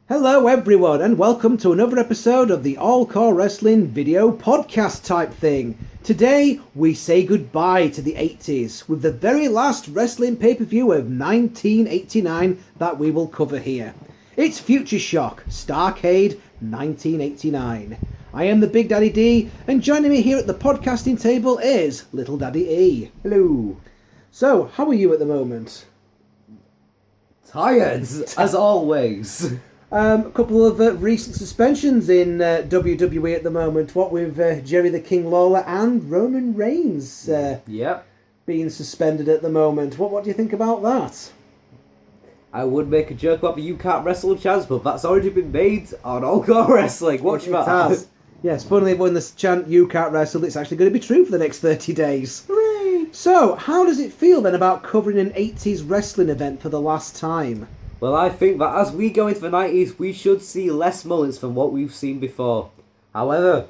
Hello everyone and welcome to another episode of the All-CAW Wrestling video podcast type thing. Today we say goodbye to the 80s with the very last wrestling pay-per-view of 1989 that we will cover here. It's Future Shock, Starrcade 1989. I am the Big Daddy D and joining me here at the podcasting table is Little Daddy E. Hello. So, how are you at the moment? Tired, as always. A couple of recent suspensions in WWE at the moment. What with Jerry the King Lawler and Roman Reigns being suspended at the moment. What do you think about that? I would make a joke about the You Can't Wrestle chance, but that's already been made on All-CAW Wrestling. Watch that. Has. Yes, funnily when the chant You Can't Wrestle, it's actually going to be true for the next 30 days. Hooray! So, how does it feel then about covering an 80s wrestling event for the last time? Well, I think that as we go into the 90s, we should see less mullets than what we've seen before. However,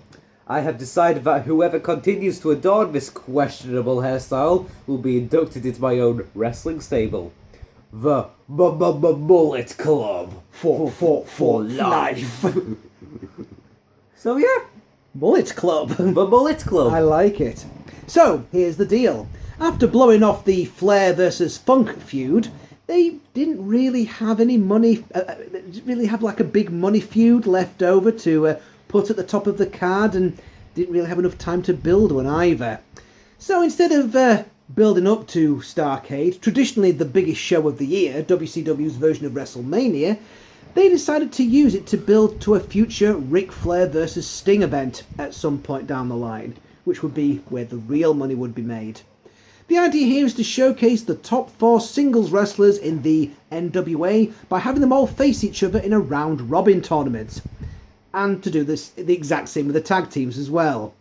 I have decided that whoever continues to adorn this questionable hairstyle will be inducted into my own wrestling stable. The Mullet Club. For life. So yeah. Mullet Club. The Mullet Club. I like it. So, here's the deal. After blowing off the Flair versus Funk feud, they didn't really have any money, didn't really have like a big money feud left over to put at the top of the card, and didn't really have enough time to build one either. So instead of building up to Starrcade, traditionally the biggest show of the year, WCW's version of WrestleMania, they decided to use it to build to a future Ric Flair versus Sting event at some point down the line, which would be where the real money would be made. The idea here is to showcase the top 4 singles wrestlers in the NWA by having them all face each other in a round-robin tournament. And to do this the exact same with the tag teams as well.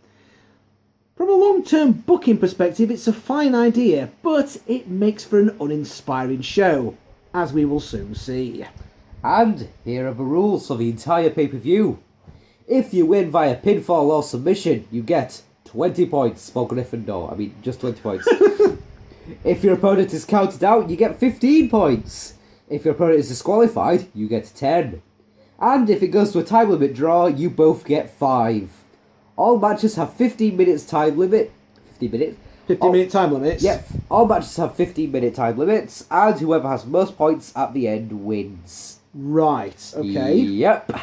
From a long-term booking perspective, it's a fine idea, but it makes for an uninspiring show, as we will soon see. And here are the rules for the entire pay-per-view. If you win via pinfall or submission, you get 20 points for Gryffindor. I mean, just 20 points. If your opponent is counted out, you get 15 points. If your opponent is disqualified, you get 10. And if it goes to a time limit draw, you both get 5. All matches have 15 minutes time limit. 15 minutes? 15-minute time limits? Yep. All matches have 15-minute time limits, and whoever has most points at the end wins. Right, okay. Yep.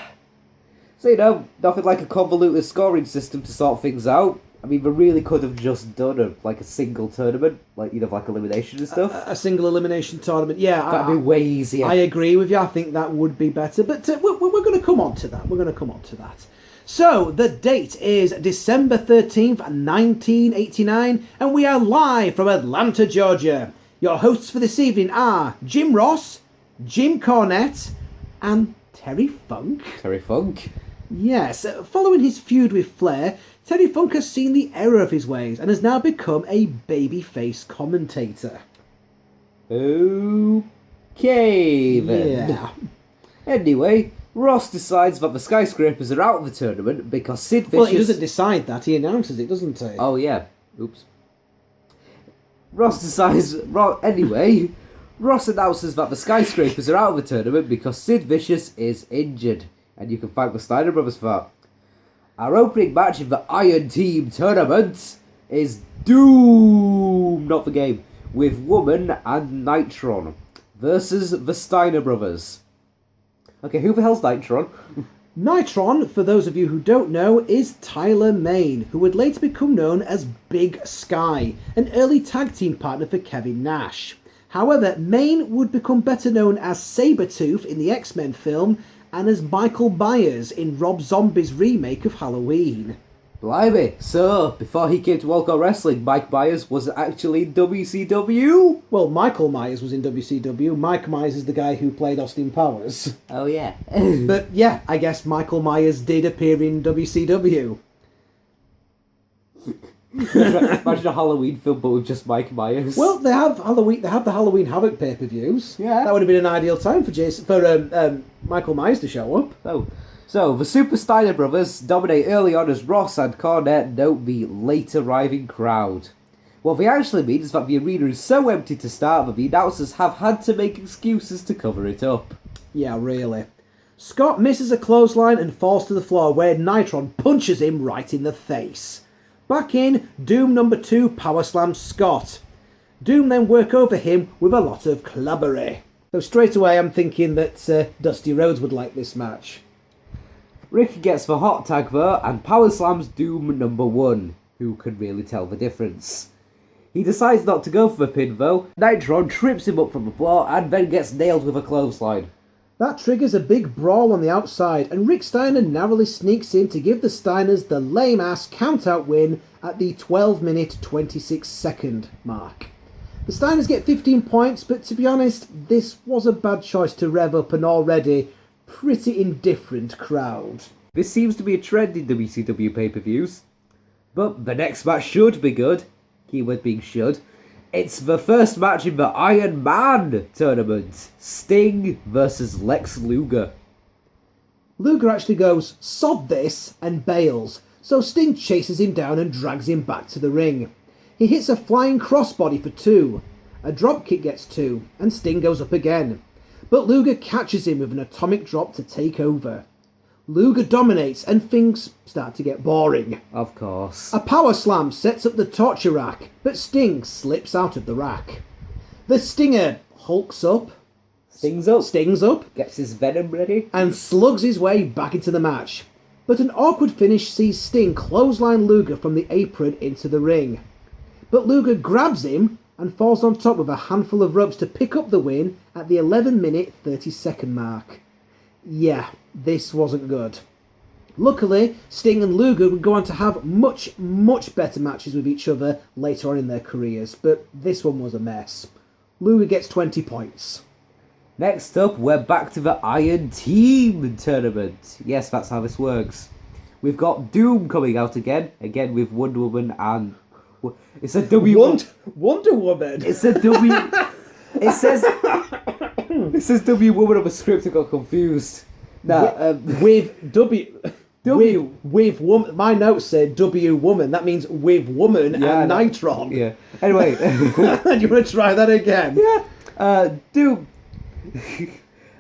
So, nothing like a convoluted scoring system to sort things out. I mean, they really could have just done a single tournament, like elimination and stuff. A single elimination tournament, yeah. That'd be way easier. I agree with you. I think that would be better. But we're going to come on to that. So, the date is December 13th, 1989, and we are live from Atlanta, Georgia. Your hosts for this evening are Jim Ross, Jim Cornette, and Terry Funk. Terry Funk? Yes, following his feud with Flair, Terry Funk has seen the error of his ways and has now become a babyface commentator. Okay, then. Yeah. Anyway, Ross decides that the skyscrapers are out of the tournament because Sid Vicious... Well, he doesn't decide that, he announces it, doesn't he? Oh, yeah. Oops. Ross decides... Anyway, Ross announces that the skyscrapers are out of the tournament because Sid Vicious is injured. And you can thank the Steiner brothers for that. Our opening match of the Iron Team tournament is Doom, not the game, with Woman and Nitron versus the Steiner brothers. Okay, who the hell's Nitron? Nitron, for those of you who don't know, is Tyler Mane, who would later become known as Big Sky, an early tag team partner for Kevin Nash. However, Mane would become better known as Sabretooth in the X-Men film and as Michael Myers in Rob Zombie's remake of Halloween. Blimey, so before he came to All-CAW Wrestling, Mike Myers was actually in WCW? Well, Michael Myers was in WCW. Mike Myers is the guy who played Austin Powers. Oh, yeah. But yeah, I guess Michael Myers did appear in WCW. Imagine a Halloween film, but with just Mike Myers. Well, they have Halloween. They have the Halloween Havoc pay-per-views. Yeah, that would have been an ideal time for Michael Myers to show up. Oh, so the Super Steiner brothers dominate early on as Ross and Cornette note the late arriving crowd. What they actually mean is that the arena is so empty to start that the announcers have had to make excuses to cover it up. Yeah, really. Scott misses a clothesline and falls to the floor where Nitron punches him right in the face. Back in, Doom number 2 power slams Scott. Doom then work over him with a lot of clobbery. So straight away I'm thinking that Dusty Rhodes would like this match. Ricky gets the hot tag though and power slams Doom number 1, who can really tell the difference. He decides not to go for the pin though. Nitron trips him up from the floor and then gets nailed with a clothesline. That triggers a big brawl on the outside, and Rick Steiner narrowly sneaks in to give the Steiners the lame-ass count-out win at the 12-minute 26-second mark. The Steiners get 15 points, but to be honest, this was a bad choice to rev up an already pretty indifferent crowd. This seems to be a trend in WCW pay-per-views. But the next match should be good. Keyword being should. It's the first match in the Iron Man tournament. Sting versus Lex Luger. Luger actually goes, "Sod this," and bails, so Sting chases him down and drags him back to the ring. He hits a flying crossbody for 2. A dropkick gets 2, and Sting goes up again. But Luger catches him with an atomic drop to take over. Luger dominates and things start to get boring. Of course. A power slam sets up the torture rack, but Sting slips out of the rack. The Stinger hulks up, Stings up. Gets his venom ready. and slugs his way back into the match. But an awkward finish sees Sting clothesline Luger from the apron into the ring. But Luger grabs him and falls on top with a handful of ropes to pick up the win at the 11-minute 30-second mark. Yeah, this wasn't good. Luckily, Sting and Luger would go on to have much, much better matches with each other later on in their careers, but this one was a mess. Luger gets 20 points. Next up, we're back to the Iron Team tournament. Yes, that's how this works. We've got Doom coming out again with Wonder Woman and... It's a W... Wonder Woman? It's a W... It says W Woman on the script, I got confused. With woman. My notes said W Woman. That means with woman and Nitron. Yeah. Anyway. Do you want to try that again? Yeah. Doom.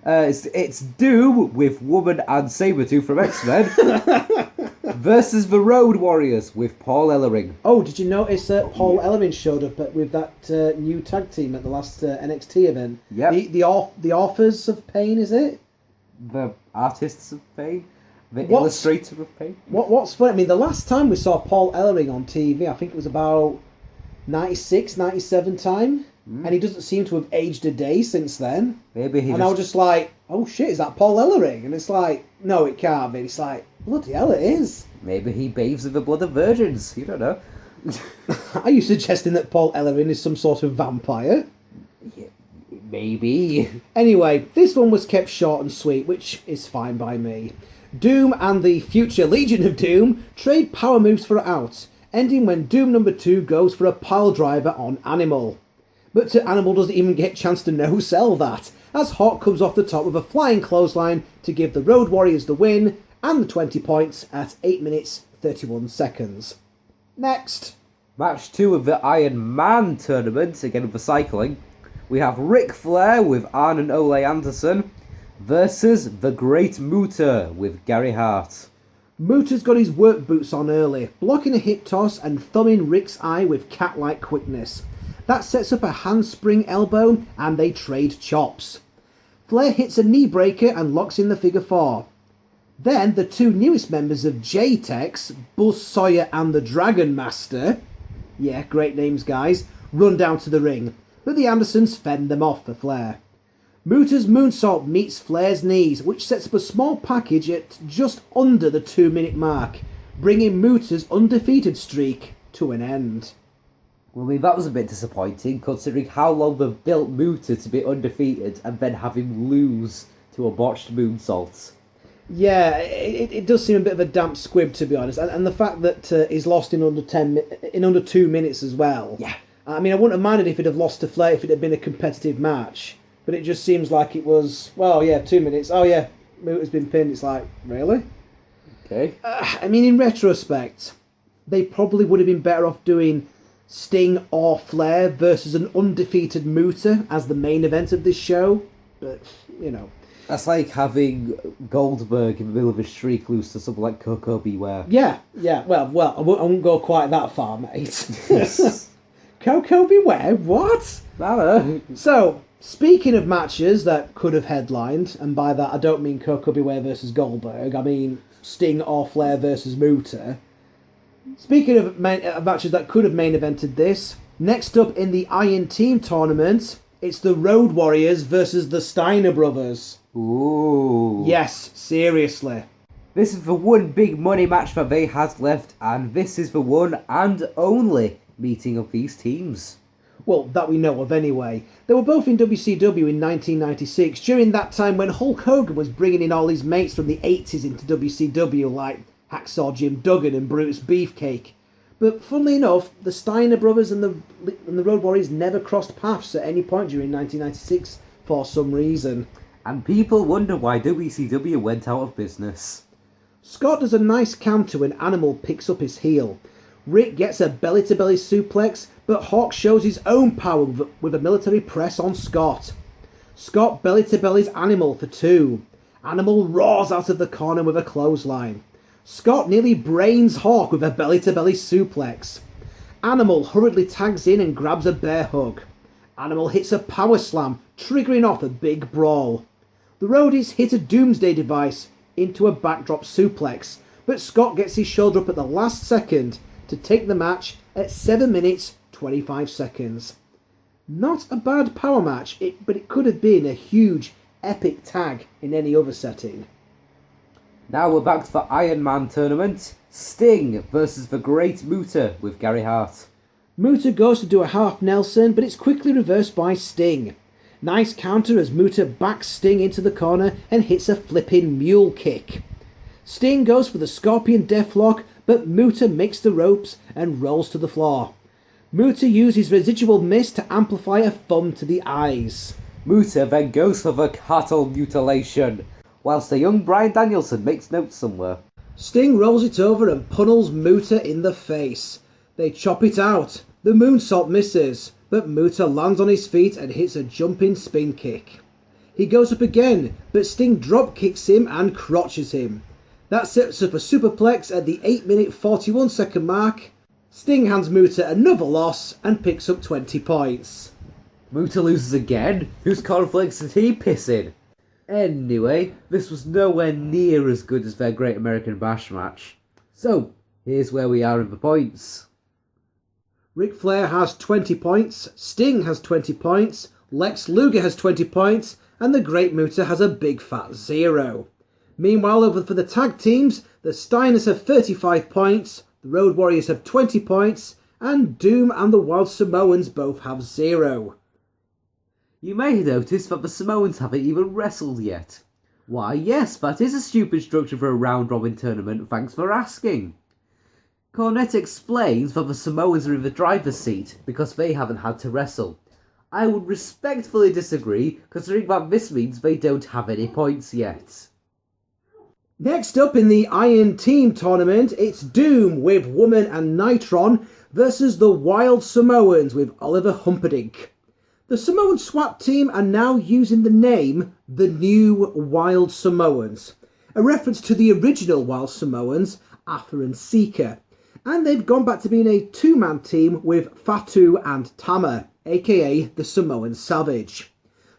It's Doom with Woman and Sabretooth from X-Men versus the Road Warriors with Paul Ellering. Oh, did you notice that Paul Ellering showed up with that new tag team at the last NXT event? Yeah. The Authors of Pain, is it? The Artists of Pain? The Illustrator of Pain? What's funny, I mean, the last time we saw Paul Ellering on TV, I think it was about 96, 97 time. And he doesn't seem to have aged a day since then. I was just like, oh shit, is that Paul Ellering? And it's like, no, it can't be. It's like, bloody hell, it is. Maybe he bathes in the blood of virgins. You don't know. Are you suggesting that Paul Ellering is some sort of vampire? Yeah, maybe. Anyway, this one was kept short and sweet, which is fine by me. Doom and the future Legion of Doom trade power moves for out, ending when Doom number 2 goes for a pile driver on Animal. But Animal doesn't even get a chance to no-sell that, as Hawk comes off the top with a flying clothesline to give the Road Warriors the win and the 20 points at 8 minutes 31 seconds. Next. Match 2 of the Iron Man tournament, again with the cycling. We have Ric Flair with Arn and Ole Anderson versus the Great Muta with Gary Hart. Muta's got his work boots on early, blocking a hip toss and thumbing Rick's eye with cat-like quickness. That sets up a handspring elbow and they trade chops. Flair hits a knee breaker and locks in the figure 4. Then the two newest members of J-Tex, Buzz Sawyer and the Dragon Master, yeah, great names guys, run down to the ring, but the Andersons fend them off for Flair. Muta's moonsault meets Flair's knees, which sets up a small package at just under the 2-minute mark, bringing Muta's undefeated streak to an end. Well, I mean, that was a bit disappointing, considering how long they've built Muta to be undefeated and then have him lose to a botched moonsault. Yeah, it does seem a bit of a damp squib, to be honest, and the fact that he's lost in under 2 minutes as well. Yeah. I mean, I wouldn't have minded if he'd have lost to Flair if it had been a competitive match, but it just seems like it was, 2 minutes. Oh yeah, Muta's been pinned. It's like, really? Okay. I mean, in retrospect, they probably would have been better off doing Sting or Flair versus an undefeated Muta as the main event of this show, but, you know. That's like having Goldberg in the middle of a streak lose to someone like Coco Beware. Yeah. Well, I won't go quite that far, mate. Coco Beware? What? So, speaking of matches that could have headlined, and by that I don't mean Coco Beware versus Goldberg, I mean Sting or Flair versus Muta. Speaking of matches that could have main evented this, next up in the Iron Team tournament, it's the Road Warriors versus the Steiner brothers. Ooh. Yes, seriously. This is the one big money match that they had left, and this is the one and only meeting of these teams. Well, that we know of anyway. They were both in WCW in 1996, during that time when Hulk Hogan was bringing in all his mates from the 80s into WCW, like Hacksaw Jim Duggan and Brutus Beefcake. But funnily enough, the Steiner brothers and the Road Warriors never crossed paths at any point during 1996 for some reason. And people wonder why WCW went out of business. Scott does a nice counter when Animal picks up his heel. Rick gets a belly-to-belly suplex, but Hawk shows his own power with a military press on Scott. Scott belly-to-bellies Animal for 2. Animal roars out of the corner with a clothesline. Scott nearly brains Hawk with a belly-to-belly suplex. Animal hurriedly tags in and grabs a bear hug. Animal hits a power slam, triggering off a big brawl. The Roadies hit a Doomsday device into a backdrop suplex, but Scott gets his shoulder up at the last second to take the match at 7 minutes 25 seconds. Not a bad power match, but it could have been a huge, epic tag in any other setting. Now we're back to the Iron Man tournament. Sting versus the Great Muta with Gary Hart. Muta goes to do a half Nelson, but it's quickly reversed by Sting. Nice counter as Muta backs Sting into the corner and hits a flipping mule kick. Sting goes for the Scorpion Deathlock, but Muta makes the ropes and rolls to the floor. Muta uses residual mist to amplify a thumb to the eyes. Muta then goes for the cattle mutilation, whilst the young Bryan Danielson makes notes somewhere. Sting rolls it over and pummels Muta in the face. They chop it out. The moonsault misses, but Muta lands on his feet and hits a jumping spin kick. He goes up again, but Sting drop kicks him and crotches him. That sets up a superplex at the 8-minute 41-second mark. Sting hands Muta another loss and picks up 20 points. Muta loses again? Whose cornflakes did he piss in? Anyway, this was nowhere near as good as their Great American Bash match. So, here's where we are in the points. Ric Flair has 20 points, Sting has 20 points, Lex Luger has 20 points, and the Great Muta has a big fat 0. Meanwhile, over for the tag teams, the Steiners have 35 points, the Road Warriors have 20 points, and Doom and the Wild Samoans both have 0. You may notice that the Samoans haven't even wrestled yet. Why, yes, that is a stupid structure for a round-robin tournament, thanks for asking. Cornette explains that the Samoans are in the driver's seat because they haven't had to wrestle. I would respectfully disagree, considering that this means they don't have any points yet. Next up in the Iron Team tournament, it's Doom with Woman and Nitron versus the Wild Samoans with Oliver Humperdinck. The Samoan SWAT team are now using the name The New Wild Samoans, a reference to the original Wild Samoans, Arthur and Seeker, and they've gone back to being a two-man team with Fatu and Tama, aka the Samoan Savage.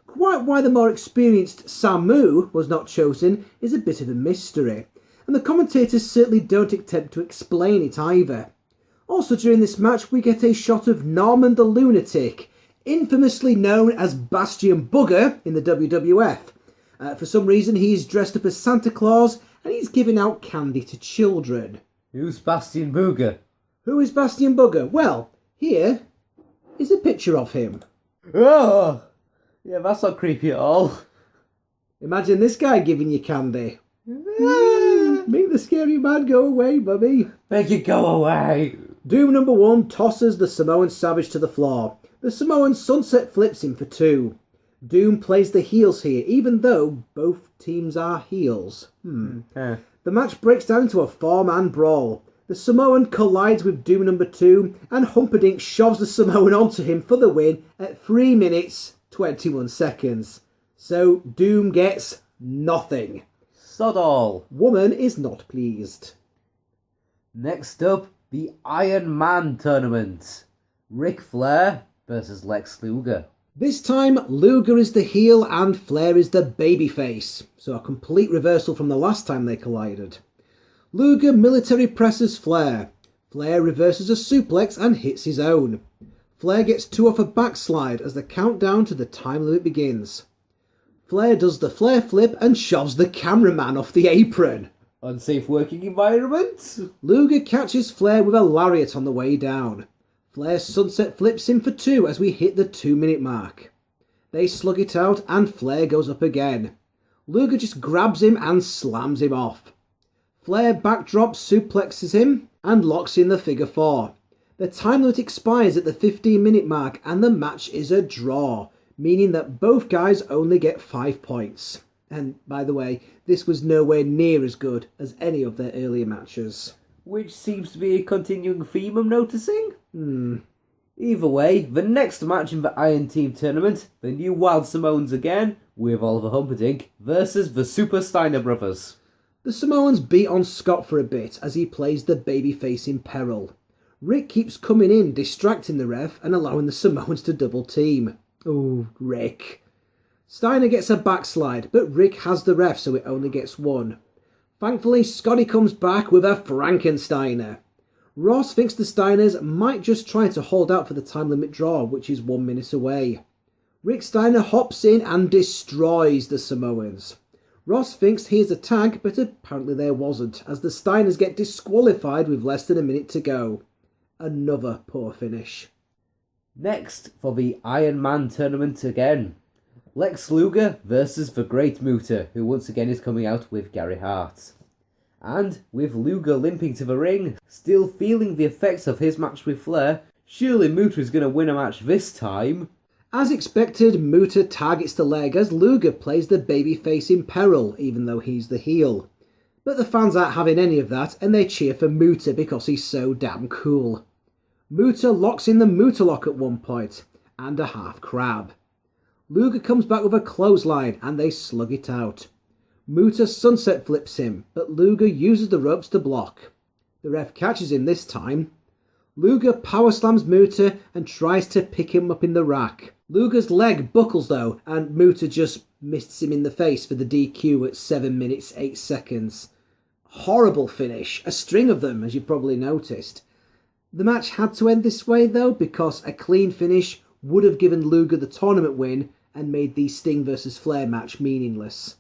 Quite why the more experienced Samu was not chosen is a bit of a mystery, and the commentators certainly don't attempt to explain it either. Also during this match we get a shot of Norman the Lunatic, infamously known as Bastion Booger in the WWF. For some reason he's dressed up as Santa Claus and he's giving out candy to children. Who's Bastion Booger? Who is Bastion Booger? Well, here is a picture of him. Oh! Yeah, that's not creepy at all. Imagine this guy giving you candy. Make the scary man go away, Bubby. Make it go away. Doom number 1 tosses the Samoan Savage to the floor. The Samoan sunset flips him for 2. Doom plays the heels here, even though both teams are heels. The match breaks down into a 4-man brawl. The Samoan collides with Doom number 2, and Humperdinck shoves the Samoan onto him for the win at 3 minutes 21 seconds. So Doom gets Nothing. Sod all. Woman is not pleased. Next up, the Iron Man tournament. Ric Flair versus Lex Luger. This time, Luger is the heel and Flair is the babyface, so a complete reversal from the last time they collided. Luger military presses Flair. Flair reverses a suplex and hits his own. Flair gets 2 off a backslide as the countdown to the time limit begins. Flair does the Flair flip and shoves the cameraman off the apron. Unsafe working environment. Luger catches Flair with a lariat on the way down. Flair sunset flips him for 2 as we hit the 2-minute mark. They slug it out and Flair goes up again. Luger just grabs him and slams him off. Flair backdrops suplexes him and locks in the figure 4. The time limit expires at the 15-minute mark and the match is a draw, meaning that both guys only get 5 points. And, by the way, this was nowhere near as good as any of their earlier matches. Which seems to be a continuing theme I'm noticing. Either way, the next match in the Iron Team tournament, the new Wild Samoans again, with Oliver Humperdinck, versus the Super Steiner brothers. The Samoans beat on Scott for a bit as he plays the babyface in peril. Rick keeps coming in, distracting the ref and allowing the Samoans to double team. Oh, Rick. Steiner gets a backslide, but Rick has the ref so it only gets 1. Thankfully, Scotty comes back with a Frankensteiner. Ross thinks the Steiners might just try to hold out for the time limit draw, which is 1 minute away. Rick Steiner hops in and destroys the Samoans. Ross thinks here's a tag, but apparently there wasn't, as the Steiners get disqualified with less than a minute to go. Another poor finish. Next, for the Iron Man tournament again. Lex Luger versus the Great Muta, who once again is coming out with Gary Hart. And with Luger limping to the ring, still feeling the effects of his match with Flair, surely Muta is going to win a match this time. As expected, Muta targets the leg as Luger plays the babyface in peril, even though he's the heel. But the fans aren't having any of that, and they cheer for Muta because he's so damn cool. Muta locks in the Muta lock at one point, and a half crab. Luger comes back with a clothesline, and they slug it out. Muta sunset flips him, but Luger uses the ropes to block. The ref catches him this time. Luger power slams Muta and tries to pick him up in the rack. Luger's leg buckles though, and Muta just misses him in the face for the DQ at 7 minutes 8 seconds. Horrible finish, a string of them as you probably noticed. The match had to end this way though because a clean finish would have given Luger the tournament win and made the Sting vs Flair match meaningless.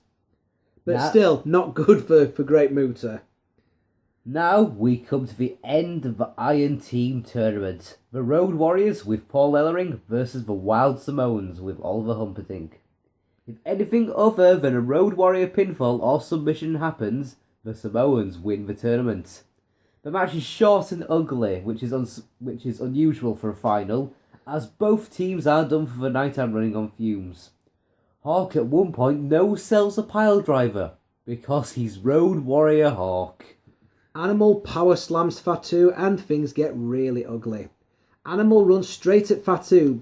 But still, not good for Great Muta. Now we come to the end of the Iron Team tournament. The Road Warriors with Paul Ellering versus the Wild Samoans with Oliver Humperdinck. If anything other than a Road Warrior pinfall or submission happens, the Samoans win the tournament. The match is short and ugly, which is unusual for a final, as both teams are done for the night and running on fumes. Hawk at one point no-sells a pile driver, because he's Road Warrior Hawk. Animal power slams Fatu and things get really ugly. Animal runs straight at Fatu,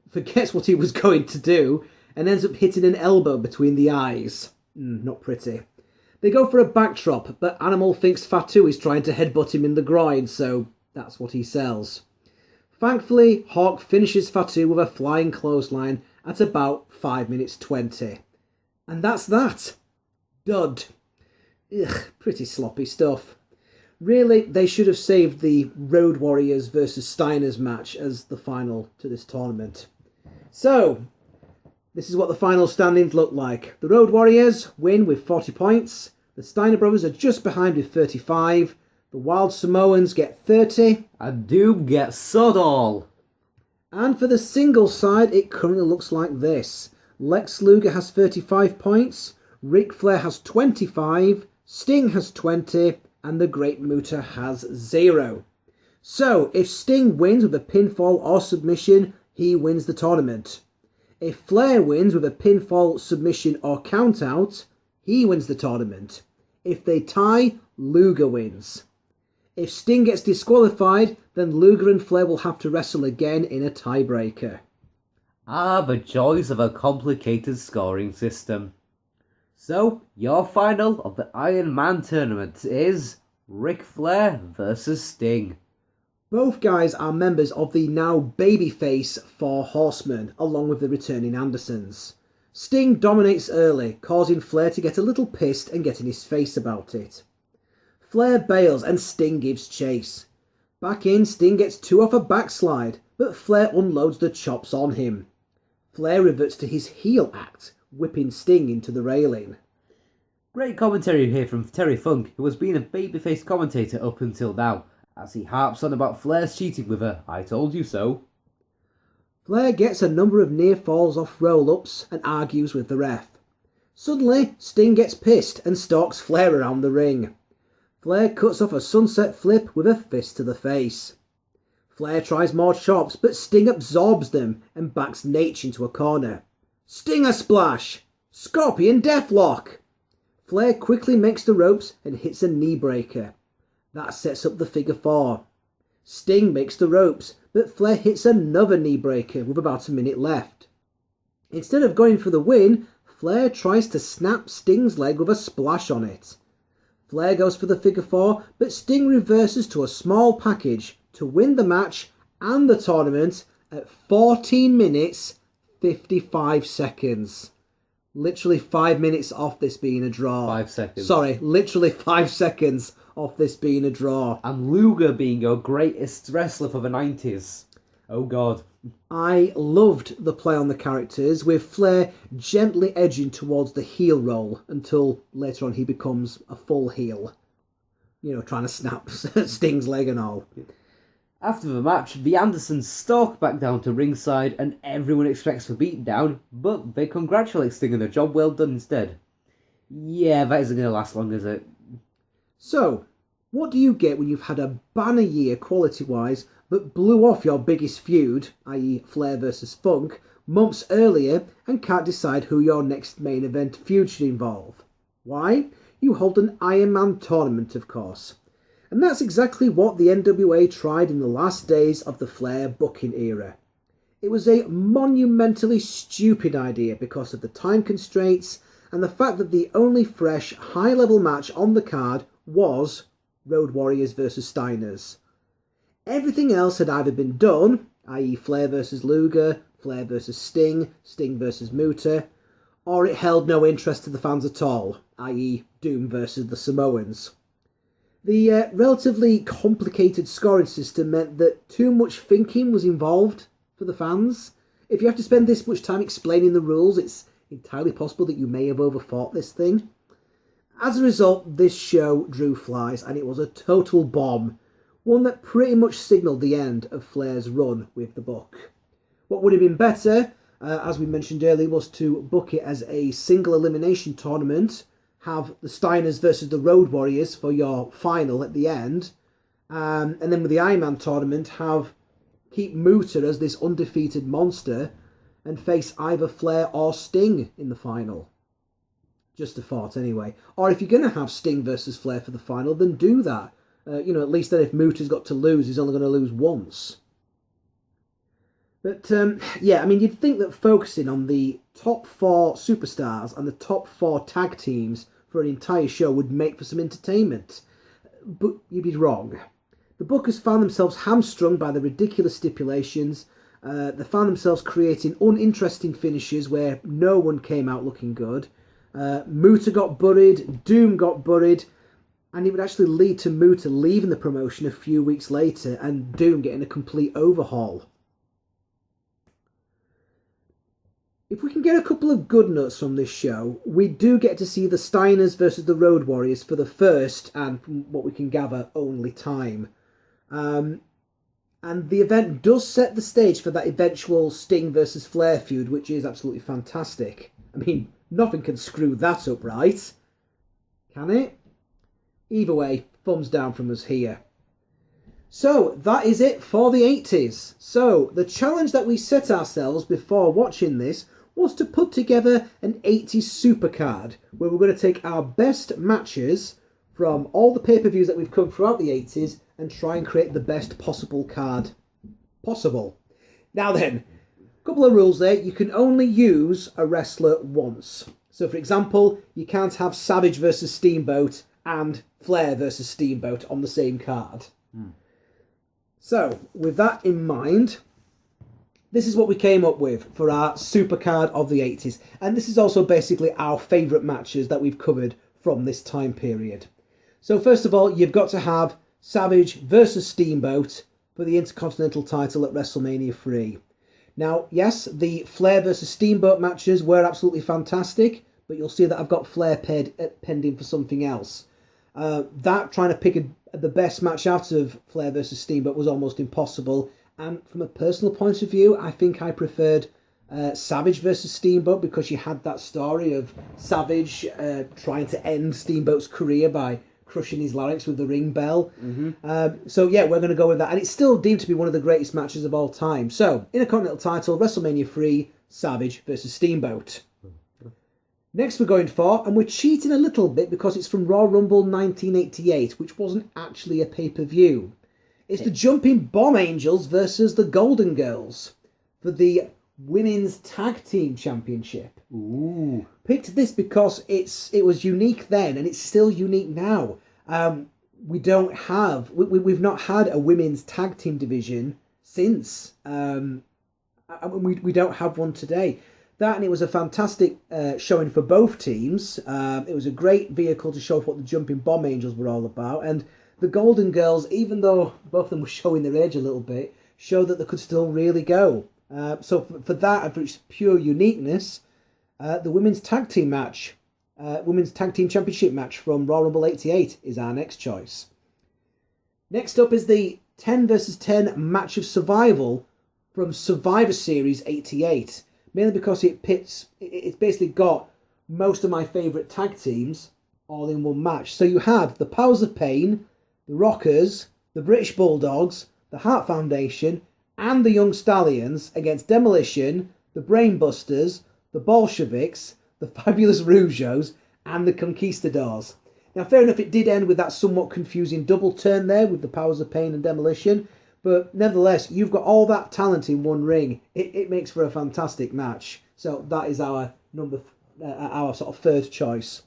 forgets what he was going to do, and ends up hitting an elbow between the eyes. Not pretty. They go for a backdrop, but Animal thinks Fatu is trying to headbutt him in the groin, so that's what he sells. Thankfully, Hawk finishes Fatu with a flying clothesline at about 5 minutes 20. And that's that. Dud. Ugh, pretty sloppy stuff. Really, they should have saved the Road Warriors versus Steiners match as the final to this tournament. So, this is what the final standings look like. The Road Warriors win with 40 points. The Steiner brothers are just behind with 35. The Wild Samoans get 30. And Doom gets sod all. And for the singles side, it currently looks like this. Lex Luger has 35 points. Ric Flair has 25. Sting has 20. And the Great Muta has 0. So, if Sting wins with a pinfall or submission, he wins the tournament. If Flair wins with a pinfall, submission or countout, he wins the tournament. If they tie, Luger wins. If Sting gets disqualified, then Luger and Flair will have to wrestle again in a tiebreaker. Ah, the joys of a complicated scoring system. So, your final of the Iron Man tournament is Ric Flair versus Sting. Both guys are members of the now babyface Four Horsemen, along with the returning Andersons. Sting dominates early, causing Flair to get a little pissed and get in his face about it. Flair bails and Sting gives chase. Back in, Sting gets 2 off a backslide, but Flair unloads the chops on him. Flair reverts to his heel act, whipping Sting into the railing. Great commentary here from Terry Funk, who has been a babyface commentator up until now, as he harps on about Flair's cheating with her "I told you so." Flair gets a number of near falls off roll-ups and argues with the ref. Suddenly, Sting gets pissed and stalks Flair around the ring. Flair cuts off a sunset flip with a fist to the face. Flair tries more chops, but Sting absorbs them and backs Nate into a corner. Stinger splash! Scorpion deathlock! Flair quickly makes the ropes and hits a knee breaker. That sets up the figure 4. Sting makes the ropes, but Flair hits another knee breaker with about a minute left. Instead of going for the win, Flair tries to snap Sting's leg with a splash on it. Flair goes for the figure 4, but Sting reverses to a small package to win the match and the tournament at 14 minutes 55 seconds. Literally 5 minutes off this being a draw. 5 seconds. Sorry, literally 5 seconds off this being a draw. And Luger being your greatest wrestler for the 90s. Oh god. I loved the play on the characters, with Flair gently edging towards the heel roll until later on he becomes a full heel. You know, trying to snap Sting's leg and all. After the match, the Andersons stalk back down to ringside and everyone expects a beatdown, but they congratulate Sting on a job well done instead. Yeah, that isn't going to last long, is it? So, what do you get when you've had a banner year quality-wise but blew off your biggest feud, i.e. Flair versus Funk, months earlier and can't decide who your next main event feud should involve? Why? You hold an Iron Man tournament, of course. And that's exactly what the NWA tried in the last days of the Flair booking era. It was a monumentally stupid idea because of the time constraints and the fact that the only fresh, high-level match on the card was Road Warriors versus Steiners. Everything else had either been done, i.e. Flair versus Luger, Flair versus Sting, Sting versus Muta, or it held no interest to the fans at all, i.e. Doom versus the Samoans. The relatively complicated scoring system meant that too much thinking was involved for the fans. If you have to spend this much time explaining the rules, it's entirely possible that you may have overthought this thing. As a result, this show drew flies, and it was a total bomb, one that pretty much signalled the end of Flair's run with the book. What would have been better, as we mentioned earlier, was to book it as a single elimination tournament, have the Steiners versus the Road Warriors for your final at the end, and then with the Iron Man tournament, keep Muta as this undefeated monster and face either Flair or Sting in the final. Just a thought anyway. Or if you're going to have Sting versus Flair for the final, then do that. At least then if Muta's got to lose, he's only going to lose once. But, you'd think that focusing on the top 4 superstars and the top 4 tag teams for an entire show would make for some entertainment. But you'd be wrong. The bookers found themselves hamstrung by the ridiculous stipulations. They found themselves creating uninteresting finishes where no one came out looking good. Muta got buried, Doom got buried, and it would actually lead to Muta leaving the promotion a few weeks later and Doom getting a complete overhaul. If we can get a couple of good notes from this show, we do get to see the Steiners versus the Road Warriors for the first, and from what we can gather, only time. And the event does set the stage for that eventual Sting versus Flair feud, which is absolutely fantastic. I mean, nothing can screw that up, right? Can it? Either way, thumbs down from us here. So, that is it for the 80s. So, the challenge that we set ourselves before watching this was to put together an 80s supercard, where we're going to take our best matches from all the pay-per-views that we've come throughout the 80s and try and create the best possible card possible. Now then, a couple of rules there. You can only use a wrestler once. So, for example, you can't have Savage versus Steamboat and Flair versus Steamboat on the same card. So, with that in mind, this is what we came up with for our supercard of the 80s. And this is also basically our favourite matches that we've covered from this time period. So, first of all, you've got to have Savage versus Steamboat for the Intercontinental title at WrestleMania 3. Now, yes, the Flair versus Steamboat matches were absolutely fantastic, but you'll see that I've got Flair pending for something else. That trying to pick the best match out of Flair versus Steamboat was almost impossible. And from a personal point of view, I think I preferred Savage versus Steamboat because you had that story of Savage trying to end Steamboat's career by crushing his larynx with the ring bell. So yeah, we're going to go with that. And it's still deemed to be one of the greatest matches of all time. So, Intercontinental title, WrestleMania 3, Savage versus Steamboat. Next we're going for, and we're cheating a little bit because it's from Royal Rumble 1988, which wasn't actually a pay-per-view. It's the Jumping Bomb Angels versus the Golden Girls for the Women's Tag Team Championship. Ooh. Picked this because it was unique then, and it's still unique now. We've not had a women's tag team division since. We don't have one today. That, and it was a fantastic showing for both teams. It was a great vehicle to show what the Jumping Bomb Angels were all about. And the Golden Girls, even though both of them were showing their age a little bit, showed that they could still really go. So for that, and for its pure uniqueness, the Women's Tag Team match, Women's Tag Team Championship match from Royal Rumble 88 is our next choice. Next up is the 10 versus 10 match of survival from Survivor Series 88. Mainly because it's basically got most of my favourite tag teams all in one match. So you had the Powers of Pain, the Rockers, the British Bulldogs, the Hart Foundation, and the Young Stallions against Demolition, the Brainbusters, the Bolsheviks, the Fabulous Rougeaus, and the Conquistadors. Now, fair enough, it did end with that somewhat confusing double turn there with the Powers of Pain and Demolition, but nevertheless, you've got all that talent in one ring. It makes for a fantastic match. So that is our our sort of third choice.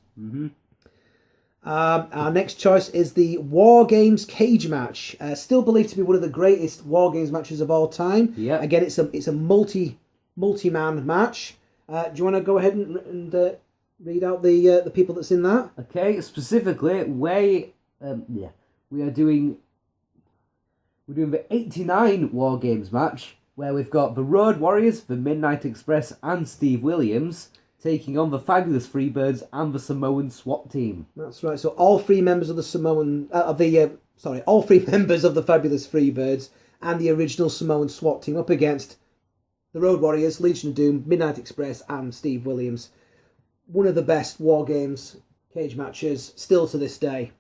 Our next choice is the War Games cage match. Still believed to be one of the greatest War Games matches of all time. Yeah. Again, it's a multi-man match. Do you want to go ahead and read out the people that's in that? Okay, specifically, we are doing the 89 War Games match, where we've got the Road Warriors, the Midnight Express, and Steve Williams taking on the Fabulous Freebirds and the Samoan SWAT team. That's right. So all three members of the all three members of the Fabulous Freebirds and the original Samoan SWAT team up against the Road Warriors, Legion of Doom, Midnight Express, and Steve Williams. One of the best War Games cage matches still to this day.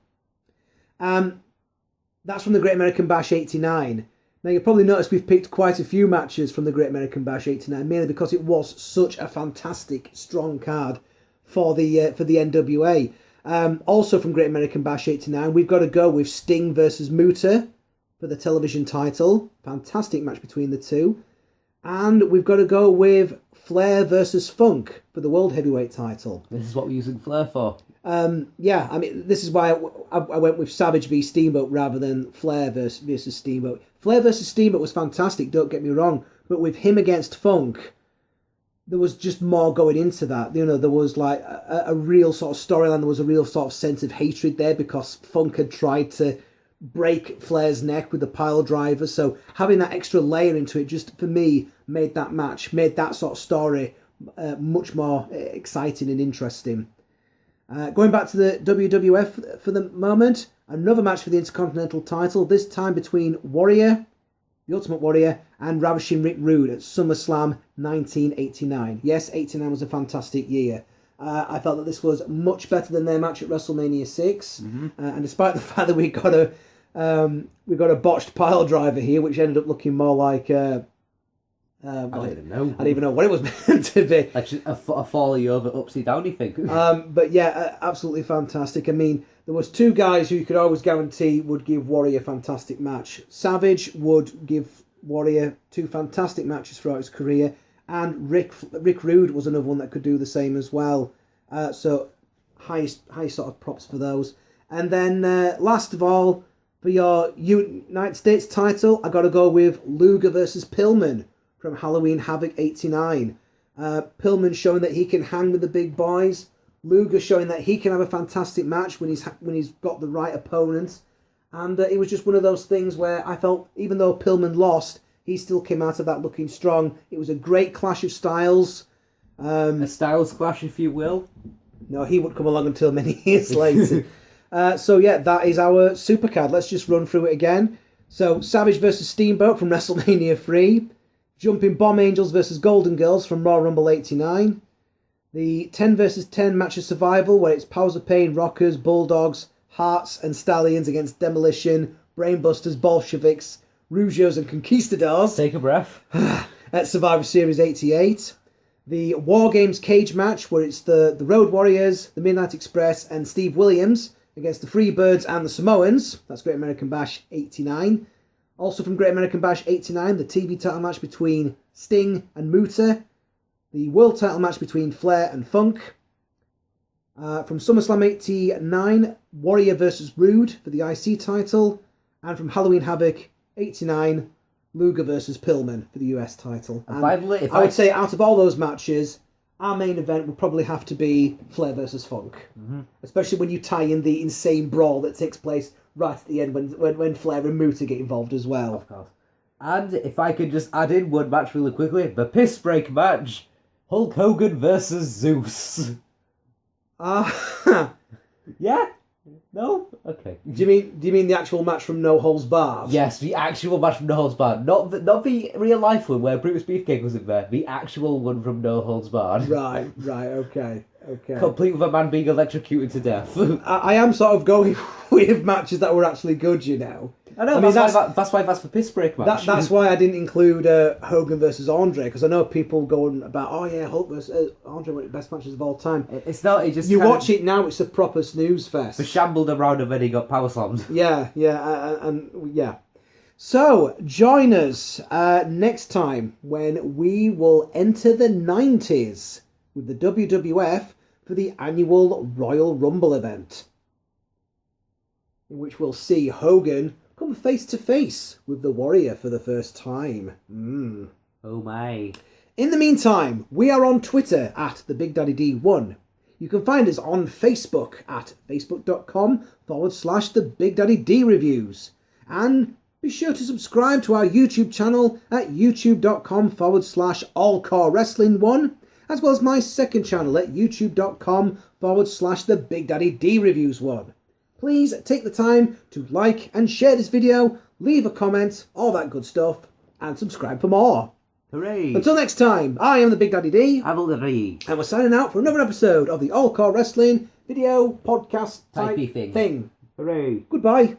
That's from the Great American Bash 89. Now, you'll probably notice we've picked quite a few matches from the Great American Bash 89, mainly because it was such a fantastic, strong card for the NWA. Also from Great American Bash 89, we've got to go with Sting versus Muta for the television title. Fantastic match between the two. And we've got to go with Flair versus Funk for the World Heavyweight title. This is what we're using Flair for. Yeah, I mean, this is why I went with Savage v Steamboat rather than Flair versus Steamboat. Flair versus Steamboat was fantastic, don't get me wrong, but with him against Funk, there was just more going into that. You know, there was like a real sort of storyline, there was a real sort of sense of hatred there because Funk had tried to break Flair's neck with the pile driver, so having that extra layer into it just, for me, made that sort of story much more exciting and interesting. Going back to the WWF for the moment, another match for the Intercontinental title, this time between Warrior, the Ultimate Warrior, and Ravishing Rick Rude at SummerSlam 1989. Yes, 89 was a fantastic year. I felt that this was much better than their match at WrestleMania 6, and despite the fact that we got a botched pile driver here, which ended up looking more like I don't even know. I don't even know what it was meant to be. Like a folly over upside down, you think? But yeah, absolutely fantastic. I mean, there was two guys who you could always guarantee would give Warrior a fantastic match. Savage would give Warrior two fantastic matches throughout his career, and Rick Rude was another one that could do the same as well. So high sort of props for those. And then last of all, for your United States title, I got to go with Luger versus Pillman from Halloween Havoc 89. Pillman showing that he can hang with the big boys. Luger showing that he can have a fantastic match when he's got the right opponent. And it was just one of those things where I felt, even though Pillman lost, he still came out of that looking strong. It was a great clash of styles. A styles clash, if you will. No, he wouldn't come along until many years later. So yeah, that is our supercard. Let's just run through it again. So Savage versus Steamboat from WrestleMania 3. Jumping Bomb Angels versus Golden Girls from Royal Rumble 89. The 10 versus 10 match of survival, where it's Powers of Pain, Rockers, Bulldogs, Hearts and Stallions against Demolition, Brainbusters, Bolsheviks, Rougeos and Conquistadors. Take a breath. At Survivor Series 88. The War Games cage match, where it's the Road Warriors, the Midnight Express and Steve Williams against the Freebirds and the Samoans. That's Great American Bash 89. Also from Great American Bash 89, the TV title match between Sting and Muta. The world title match between Flair and Funk. From SummerSlam 89, Warrior versus Rude for the IC title. And from Halloween Havoc 89, Luger versus Pillman for the US title. And finally, I would say out of all those matches, our main event would probably have to be Flair versus Funk. Mm-hmm. Especially when you tie in the insane brawl that takes place right at the end when Flair and Muta get involved as well. Of course. And if I could just add in one match really quickly, the piss break match, Hulk Hogan versus Zeus. Yeah? No? Okay. Do you mean the actual match from No Holds Barred? Yes, the actual match from No Holds Barred. Not the real life one where Brutus Beefcake was in there. The actual one from No Holds Barred. Right, okay. Complete with a man being electrocuted to death. I am sort of going with matches that were actually good, you know. I know, that's why that's the piss break match. That's why I didn't include Hogan versus Andre, because I know people going about, oh yeah, Hulk versus Andre were the best matches of all time. It's not, it just... You watch it now, it's a proper snooze fest. The shambled around and then he got power slammed. Yeah. So, join us next time when we will enter the 90s with the WWF for the annual Royal Rumble event, in which we'll see Hogan come face to face with the Warrior for the first time. Oh my. In the meantime, we are on Twitter at TheBigDaddyD1. You can find us on Facebook at facebook.com/The Big Daddy D Reviews. And be sure to subscribe to our YouTube channel at youtube.com/All-CAW Wrestling 1, as well as my second channel at youtube.com/The Big Daddy D Reviews 1. Please take the time to like and share this video, leave a comment, all that good stuff, and subscribe for more. Hooray! Until next time, I am the Big Daddy D. I will agree. And we're signing out for another episode of the All-CAW Wrestling video podcast type Typey thing. thing. Hooray! Goodbye.